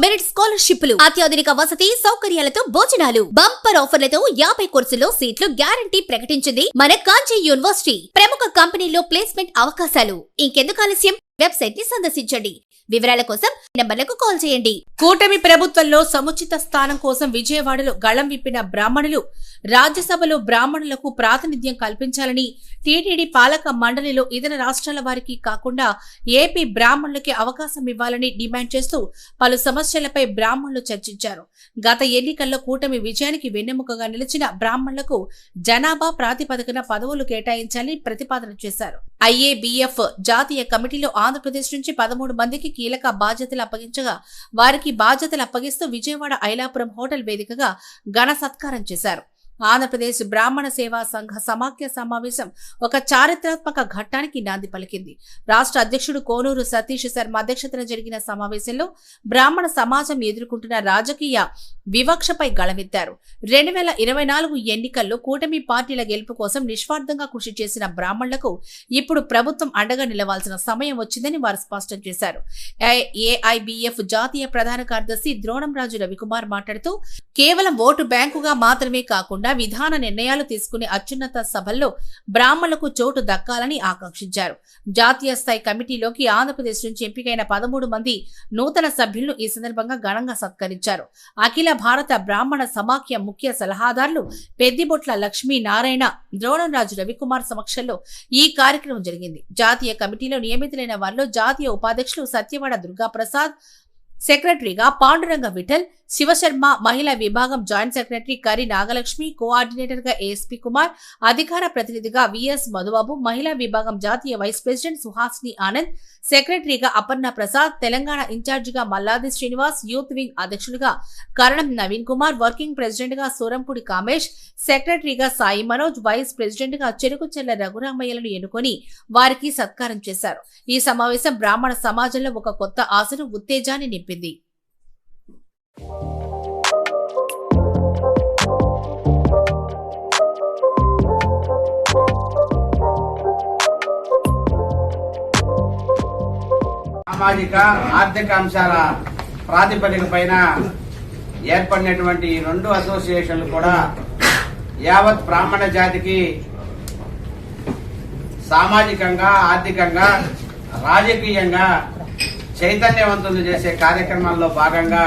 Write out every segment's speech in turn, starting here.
Merit స్కాలర్షిప్లు, అత్యాధునిక వసతి సౌకర్యాలతో భోజనాలు, బంపర్ ఆఫర్లతో 50 కోర్సుల్లో సీట్లు గ్యారంటీ ప్రకటించింది మన కాంచీ యూనివర్సిటీ. ప్రముఖ కంపెనీల్లో ప్లేస్మెంట్ అవకాశాలు. ఇంకెందుకు ఆలస్యం? వెబ్సైట్ ని సందర్శించండి. వివరాల కోసం నంబర్లకు కాల్ చేయండి. కూటమి ప్రభుత్వంలో సముచిత స్థానం కోసం విజయవాడలో గళం విప్పిన బ్రాహ్మణులు రాజ్యసభలో బ్రాహ్మణులకు ప్రాతినిధ్యం కల్పించాలని, టీటీడీ పాలక మండలిలో ఇతర రాష్ట్రాల వారికి కాకుండా ఏపీ బ్రాహ్మణులకి అవకాశం ఇవ్వాలని డిమాండ్ చేస్తూ పలు సమస్యలపై బ్రాహ్మణులు చర్చించారు. గత ఎన్నికల్లో కూటమి విజయానికి వెన్నెముకగా నిలిచిన బ్రాహ్మణులకు జనాభా ప్రాతిపదికన పదవులు కేటాయించాలని ప్రతిపాదన చేశారు. ఐఏబీఎఫ్ జాతీయ కమిటీలో ఆంధ్రప్రదేశ్ నుంచి 13 మందికి కీలక బాధ్యతలు అప్పగించగా వారికి బాధ్యతలు అప్పగిస్తూ విజయవాడ ఐలాపురం హోటల్ వేదికగా ఘన సత్కారం చేశారు. ఆంధ్రప్రదేశ్ బ్రాహ్మణ సేవా సంఘ సమాఖ్య సమావేశం ఒక చారిత్రాత్మక ఘట్టానికి నాంది పలికింది. రాష్ట్ర అధ్యక్షుడు కోనూరు సతీష్ శర్మ అధ్యక్షతన జరిగిన సమావేశంలో బ్రాహ్మణ సమాజం ఎదుర్కొంటున్న రాజకీయ వివక్షపై గళమెత్తారు. 2024 ఎన్నికల్లో కూటమి పార్టీల గెలుపు కోసం నిస్వార్థంగా కృషి చేసిన బ్రాహ్మణులకు ఇప్పుడు ప్రభుత్వం అండగా నిలవాల్సిన సమయం వచ్చిందని వారు స్పష్టం చేశారు. ఏఐబీఎఫ్ జాతీయ ప్రధాన కార్యదర్శి ద్రోణంరాజు రవికుమార్ మాట్లాడుతూ కేవలం ఓటు బ్యాంకుగా మాత్రమే కాకుండా విధాన నిర్ణయాలు తీసుకునే అత్యున్నత సభల్లో బ్రాహ్మణులకు చోటు దక్కాలని ఆకాంక్షించారు. జాతీయ స్థాయి కమిటీలోకి ఆంధ్రప్రదేశ్ నుంచి ఎంపికైన 13 మంది నూతన సభ్యులను ఈ సందర్భంగా ఘనంగా సత్కరించారు. అఖిల భారత బ్రాహ్మణ సమాఖ్య ముఖ్య సలహాదారులు పెద్దిబొట్ల లక్ష్మీనారాయణ, ద్రోణంరాజు రవికుమార్ సమక్షంలో ఈ కార్యక్రమం జరిగింది. జాతీయ కమిటీలో నియమితులైన వారిలో జాతీయ ఉపాధ్యక్షులు సత్యవాడ దుర్గాప్రసాద్, సెక్రటరీగా పాండురంగ విఠల్, శివశర్మ, మహిళా విభాగం జాయింట్ సెక్రటరీ కరి నాగలక్ష్మి, కోఆర్డినేటర్ గా ఏఎస్పీ కుమార్, అధికార ప్రతినిధిగా విఎస్ మధుబాబు, మహిళా విభాగం జాతీయ వైస్ ప్రెసిడెంట్ సుహాసిని ఆనంద్, సెక్రటరీగా అపర్ణ ప్రసాద్, తెలంగాణ ఇన్ఛార్జిగా మల్లాది శ్రీనివాస్, యూత్ వింగ్ అధ్యక్షుడిగా కరణం నవీన్ కుమార్, వర్కింగ్ ప్రెసిడెంట్ గా సూరంపూడి కామేష్, సెక్రటరీగా సాయి మనోజ్, వైస్ ప్రెసిడెంట్ గా చెరుకుచెల్ల రఘురామయ్యలను ఎన్నుకొని వారికి సత్కారం చేశారు. ఈ సమావేశం బ్రాహ్మణ సమాజంలో ఒక కొత్త ఆశను, ఉత్తేజాన్ని నింపింది. సామాజిక ఆర్థిక అంశాల ప్రాతిపదిక పైన ఏర్పడినటువంటి 2 అసోసియేషన్లు కూడా యావత్ బ్రాహ్మణ జాతికి సామాజికంగా, ఆర్థికంగా, రాజకీయంగా చైతన్యవంతులు చేసే కార్యక్రమాల్లో భాగంగా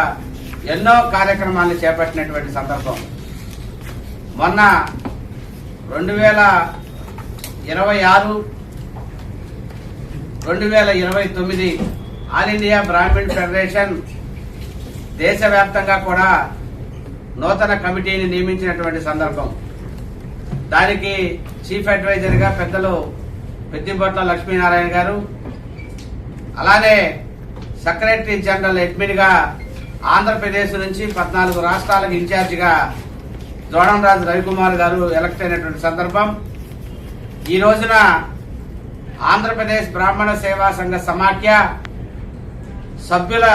ఎన్నో కార్యక్రమాలను చేపట్టినటువంటి సందర్భం. మొన్న 2026, 2029 ఆల్ ఇండియా బ్రాహ్మణ్ ఫెడరేషన్ దేశవ్యాప్తంగా కూడా నూతన కమిటీని నియమించినటువంటి సందర్భం. దానికి చీఫ్ అడ్వైజర్ గా పెద్దలు పెద్దిబొట్ల లక్ష్మీనారాయణ గారు, అలానే సెక్రటరీ జనరల్ అడ్మిన్ గా ఆంధ్రప్రదేశ్ నుంచి 14 రాష్ట్రాలకు ఇన్ఛార్జిగా ద్రోణంరాజు రవికుమార్ గారు ఎలక్ట్ అయినటువంటి సందర్భం. ఈ రోజున ఆంధ్రప్రదేశ్ బ్రాహ్మణ సేవా సంఘ సమాఖ్య సభ్యుల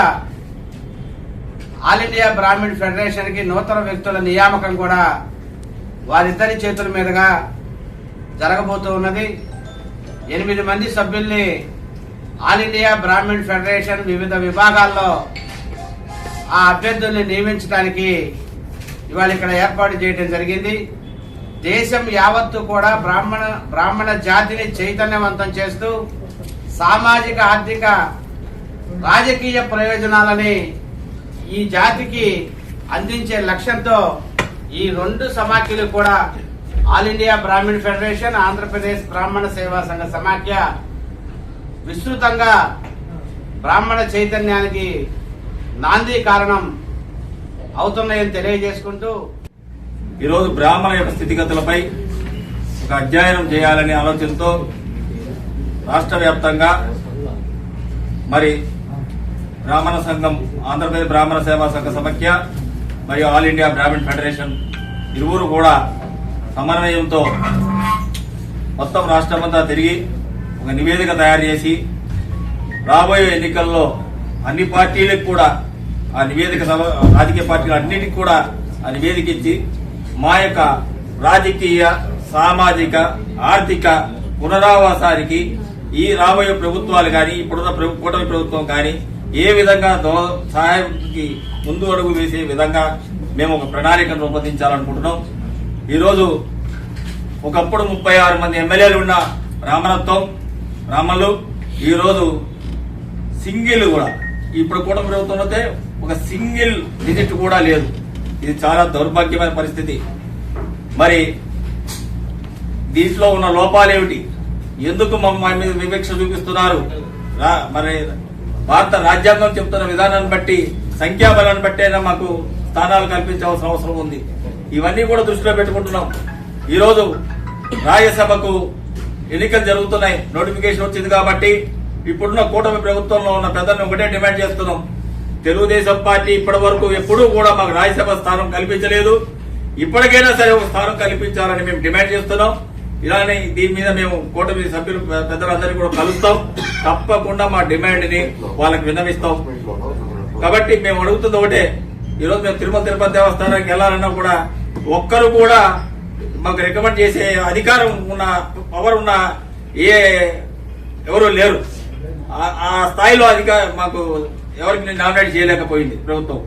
ఆల్ ఇండియా బ్రాహ్మణ్ ఫెడరేషన్ కి నూతన వ్యక్తుల నియామకం కూడా వారిద్దరి చేతుల మీదుగా జరగబోతూ ఉన్నది. 8 మంది సభ్యుల్ని ఆల్ ఇండియా బ్రాహ్మణ్ ఫెడరేషన్ వివిధ విభాగాల్లో ఆ అభ్యర్థుల్ని నియమించడానికి ఇవాళ ఇక్కడ ఏర్పాటు చేయడం జరిగింది. దేశం యావత్తు కూడా బ్రాహ్మణ జాతిని చైతన్యవంతం చేస్తూ సామాజిక, ఆర్థిక, రాజకీయ ప్రయోజనాలని ఈ జాతికి అందించే లక్ష్యంతో ఈ 2 సమాఖ్యలు కూడా all India Brahmin federation, Andhra Pradesh Brahmana Seva సంఘ సమాఖ్య విస్తృతంగా బ్రాహ్మణ చైతన్యానికి నాంది కారణం అవుతున్నాయని తెలియజేసుకుంటూ ఈరోజు బ్రాహ్మణ యొక్క స్థితిగతులపై ఒక అధ్యయనం చేయాలనే ఆలోచనతో రాష్ట్ర వ్యాప్తంగా మరి బ్రాహ్మణ సంఘం, ఆంధ్రప్రదేశ్ బ్రాహ్మణ సేవా సంఘ సమాఖ్య మరియు ఆల్ ఇండియా బ్రాహ్మణ్ ఫెడరేషన్ ఇరువురు కూడా సమన్వయంతో మొత్తం రాష్ట్రమంతా తిరిగి ఒక నివేదిక తయారు చేసి రాబోయే ఎన్నికల్లో అన్ని పార్టీలకు కూడా ఆ నివేదిక, రాజకీయ పార్టీలు అన్నిటికీ కూడా ఆ నివేదిక ఇచ్చి మా యొక్క రాజకీయ, సామాజిక, ఆర్థిక పునరావాసానికి ఈ రాబోయే ప్రభుత్వాలు కానీ, ఇప్పుడున్న కూటమి ప్రభుత్వం కానీ ఏ విధంగా సహాయానికి ముందు అడుగు వేసే విధంగా మేము ఒక ప్రణాళికను రూపొందించాలనుకుంటున్నాం. ఈరోజు ఒకప్పుడు 36 మంది ఎమ్మెల్యేలు ఉన్న రామన్లు ఈరోజు సింగిల్ కూడా ఇప్పుడు కూడా ప్రభుత్వంలో ఒక సింగిల్ డిజిట్ కూడా లేదు. ఇది చాలా దౌర్భాగ్యమైన పరిస్థితి. మరి దీంట్లో ఉన్న లోపాలేమిటి? ఎందుకు మా మీద వివక్ష చూపిస్తున్నారు? మరి భారత రాజ్యాంగం చెప్తున్న విధానాన్ని బట్టి సంఖ్యాబలాన్ని బట్టైనా మాకు స్థానాలు కల్పించాల్సిన అవసరం ఉంది. ఇవన్నీ కూడా దృష్టిలో పెట్టుకుంటున్నాం. ఈరోజు రాజ్యసభకు ఎన్నికలు జరుగుతున్నాయి, నోటిఫికేషన్ వచ్చింది కాబట్టి ఇప్పుడున్న కూటమి ప్రభుత్వంలో ఉన్న పెద్దలను ఒకటే డిమాండ్ చేస్తున్నాం. తెలుగుదేశం పార్టీ ఇప్పటి వరకు ఎప్పుడూ కూడా మాకు రాజ్యసభ స్థానం కల్పించలేదు. ఇప్పటికైనా సరే ఒక స్థానం కల్పించాలని మేము డిమాండ్ చేస్తున్నాం. ఇలానే దీని మీద మేము కూటమి సభ్యులు పెద్దలందరినీ కూడా కలుస్తాం. తప్పకుండా మా డిమాండ్ ని వాళ్ళకి విన్నవిస్తాం. కాబట్టి మేము అడుగుతుంది ఒకటే, ఈరోజు మేము తిరుపతి దేవస్థానానికి వెళ్లాలన్నా కూడా ఒక్కరు కూడా మాకు రికమెండ్ చేసే అధికారం ఉన్న పవర్ ఉన్న ఎవరు లేరు. ఆ స్థాయిలో మాకు ఎవరికి నామినేట్ చేయలేకపోయింది ప్రభుత్వం.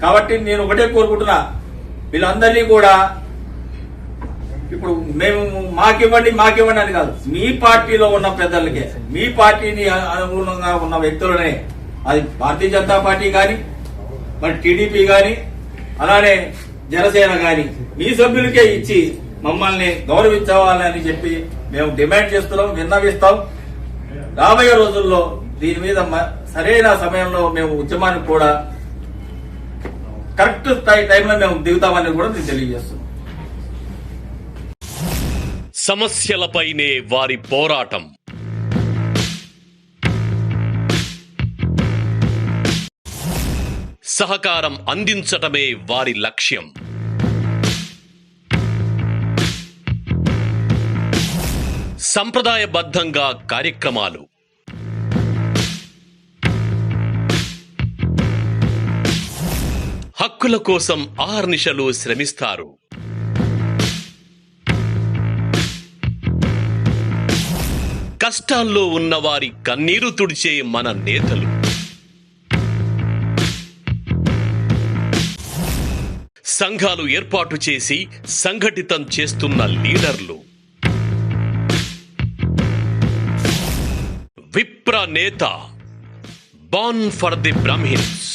కాబట్టి నేను ఒకటే కోరుకుంటున్నా, వీళ్ళందరినీ కూడా ఇప్పుడు మేము మాకివ్వండి అని కాదు, మీ పార్టీలో ఉన్న పెద్దలకే, మీ పార్టీని అనుగుణంగా ఉన్న వ్యక్తులనే, అది భారతీయ జనతా పార్టీ కానీ, మరి టీడీపీ కానీ, అలానే జనసేన కానీ, మీ సభ్యులకే ఇచ్చి మమ్మల్ని గౌరవించాలని చెప్పి మేము డిమాండ్ చేస్తున్నాం, విన్నవిస్తాం. రాబోయే రోజుల్లో దీని మీద సరైన సమయంలో మేము ఉద్యమానికి కూడా కరెక్ట్ టైంలో మేము దిగుతామని కూడా నేను తెలియజేస్తున్నాం. సమస్యలపైనే వారి పోరాటం. సహకారం అందించటమే వారి లక్ష్యం. సంప్రదాయబద్ధంగా కార్యక్రమాలు, హక్కుల కోసం ఆహర్నిశలు శ్రమిస్తారు. కష్టాల్లో ఉన్నవారి కన్నీరు తుడిచే మన నేతలు, సంఘాలు ఏర్పాటు చేసి సంఘటితం చేస్తున్న లీడర్లు, విప్ర నేత, బాన్ ఫర్ ది బ్రాహ్మిన్స్.